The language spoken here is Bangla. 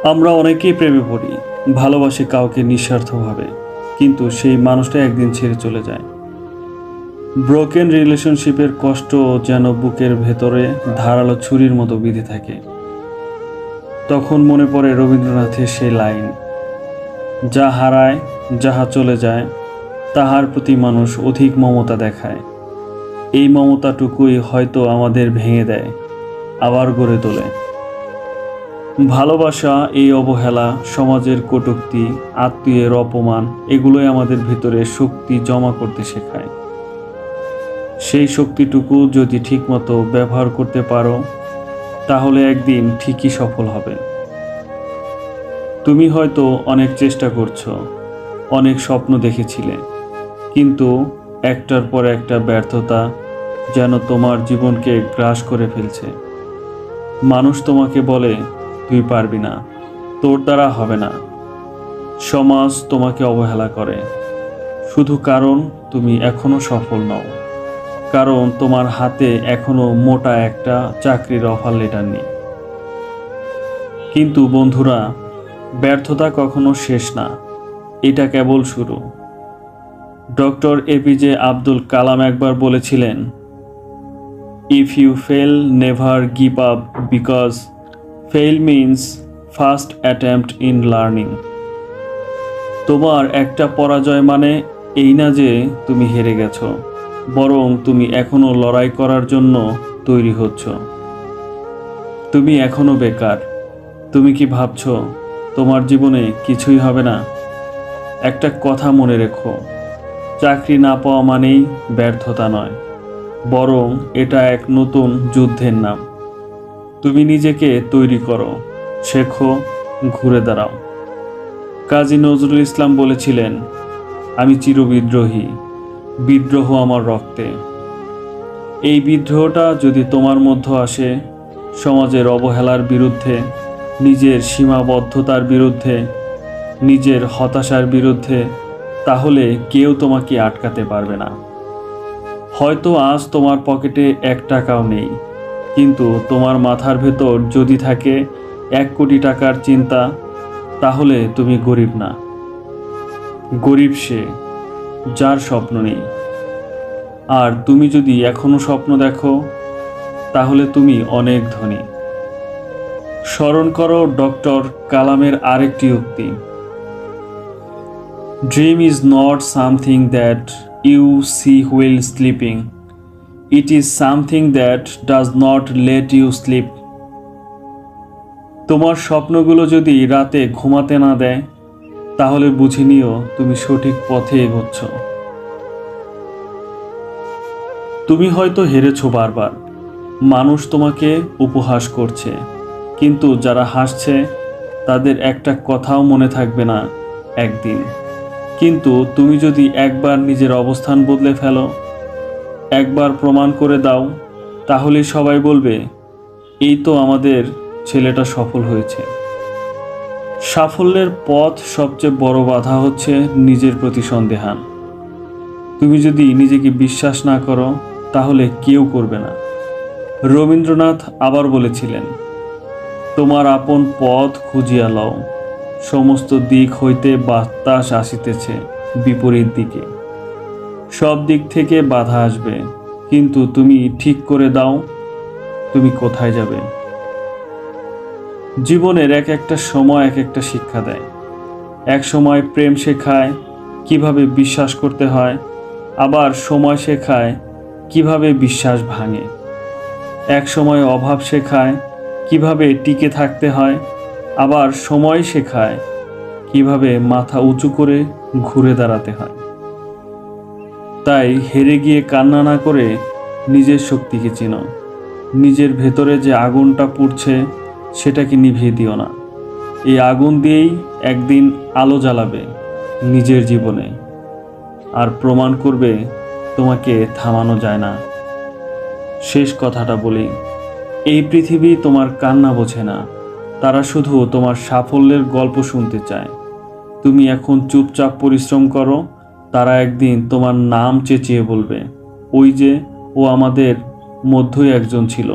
আমরা অনেকেই প্রেমে পড়ি, ভালোবাসি কাউকে নিঃস্বার্থভাবে, কিন্তু সেই মানুষটা একদিন ছেড়ে চলে যায়। ব্রোকেন রিলেশনশিপের কষ্ট যেন বুকের ভেতরে ধারালো ছুরির মতো বিঁধে থাকে। তখন মনে পড়ে রবীন্দ্রনাথের সেই লাইন, যা হারায়, যাহা চলে যায়, তাহার প্রতি মানুষ অধিক মমতা দেখায়। এই মমতাটুকুই হয়তো আমাদের ভেঙে দেয়, আবার গড়ে তোলে। ভালোবাসা, এই অবহেলা, সমাজের কটূক্তি, আত্মীয়ের অপমান, এগুলোই আমাদের ভিতরে শক্তি জমা করতে শেখায়। সেই শক্তিটুকু যদি ঠিকমতো ব্যবহার করতে পারো, তাহলে একদিন ঠিকই সফল হবে। তুমি হয়তো অনেক চেষ্টা করছো, অনেক স্বপ্ন দেখেছিলে, কিন্তু একটার পর একটা ব্যর্থতা যেন তোমার জীবনকে গ্রাস করে ফেলছে। মানুষ তোমাকে বলে, তুই পারবি না, তোর দ্বারা হবে না। সমাজ তোমাকে অবহেলা করে, শুধু কারণ তুমি এখনো সফল নও, কারণ তোমার হাতে এখনো মোটা একটা চাকরির অফার লেটার নেই। কিন্তু বন্ধুরা, ব্যর্থতা কখনো শেষ না, এটা কেবল শুরু। ডক্টর এপিজে আব্দুল কালাম একবার বলেছিলেন, if you fail, never give up, because fail means first attempt in learning. তোমার একটা পরাজয় মানে এই না যে তুমি হেরে গেছো, বরং তুমি এখনো লড়াই করার জন্য তৈরি হচ্ছ। তুমি এখনো বেকার। তুমি কি ভাবছো তোমার জীবনে কিছুই হবে না? একটা কথা মনে রেখো, চাকরি না পাওয়া মানেই ব্যর্থতা নয়, বরং এটা এক নতুন যুদ্ধের নাম। তুমি নিজেকে তৈরি করো, শেখো, ঘুরে দাঁড়াও। কাজী নজরুল ইসলাম বলেছিলেন, আমি চিরবিদ্রোহী, বিদ্রোহ আমার রক্তে। এই বিদ্রোহটা যদি তোমার মধ্যে আসে, সমাজের অবহেলার বিরুদ্ধে, নিজের সীমাবদ্ধতার বিরুদ্ধে, নিজের হতাশার বিরুদ্ধে, তাহলে কেউ তোমাকে আটকাতে পারবে না। হয়তো আজ তোমার পকেটে 1 টাকাও নেই, কিন্তু তোমার মাথার ভেতর যদি থাকে 1 কোটি টাকার চিন্তা, তাহলে তুমি গরিব না। গরিব সে, যার স্বপ্ন নেই। আর তুমি যদি এখনো স্বপ্ন দেখো, তাহলে তুমি অনেক ধনী। স্মরণ করো ডক্টর কালামের আরেকটি উক্তি, dream is not something that you see while sleeping, it is something that does not let you sleep. তোমার স্বপ্নগুলো যদি রাতে ঘুমাতে না দেয়, তাহলে বুঝে নিও তুমি সঠিক পথে এগোচ্ছ। তুমি হয়তো হেরেছো বারবার, মানুষ তোমাকে উপহাস করছে, কিন্তু যারা হাসছে তাদের একটা কথাও মনে থাকবে না একদিন। কিন্তু তুমি যদি একবার নিজের অবস্থান বদলে ফেলো, একবার প্রমাণ করে দাও, তাহলে সবাই বলবে, এই তো আমাদের ছেলেটা সফল হয়েছে। সাফল্যের পথ সবচেয়ে বড় বাধা হচ্ছে নিজের প্রতি সন্দেহান। তুমি যদি নিজেকে বিশ্বাস না করো, তাহলে কেউ করবে না। রবীন্দ্রনাথ আবার বলেছিলেন, তোমার আপন পথ খুঁজিয়া লও, সমস্ত দিক হইতে বাতাস আসিতেছে বিপরীত দিকে। সব দিক থেকে বাধা আসবে, কিন্তু তুমি ঠিক করে দাও তুমি কোথায় যাবে। জীবনের এক একটা সময় এক একটা শিক্ষা দেয়। এক সময় প্রেম শেখায় কিভাবে বিশ্বাস করতে হয়, আবার সময় শেখায় কিভাবে বিশ্বাস ভাঙে। এক সময় অভাব শেখায় কিভাবে টিকে থাকতে হয়, আবার সময় শেখায় কিভাবে মাথা উঁচু করে ঘুরে দাঁড়াতে হয়। তাই হেরে গিয়ে কান্না না করে নিজের শক্তিকে চিনো। নিজের ভেতরে যে আগুনটা পুড়ছে, সেটাকে নিভিয়ে দিও না। এই আগুন দিয়েই একদিন আলো জ্বালাবে নিজের জীবনে, আর প্রমাণ করবে তোমাকে থামানো যায় না। শেষ কথাটা বলি, এই পৃথিবী তোমার কান্না বোঝে না, তারা শুধু তোমার সাফল্যের গল্প শুনতে চায়। তুমি এখন চুপচাপ পরিশ্রম করো, তারা একদিন তোমার নাম চেঁচিয়ে বলবে, ওই যে ও আমাদের মধ্যেই একজন ছিল।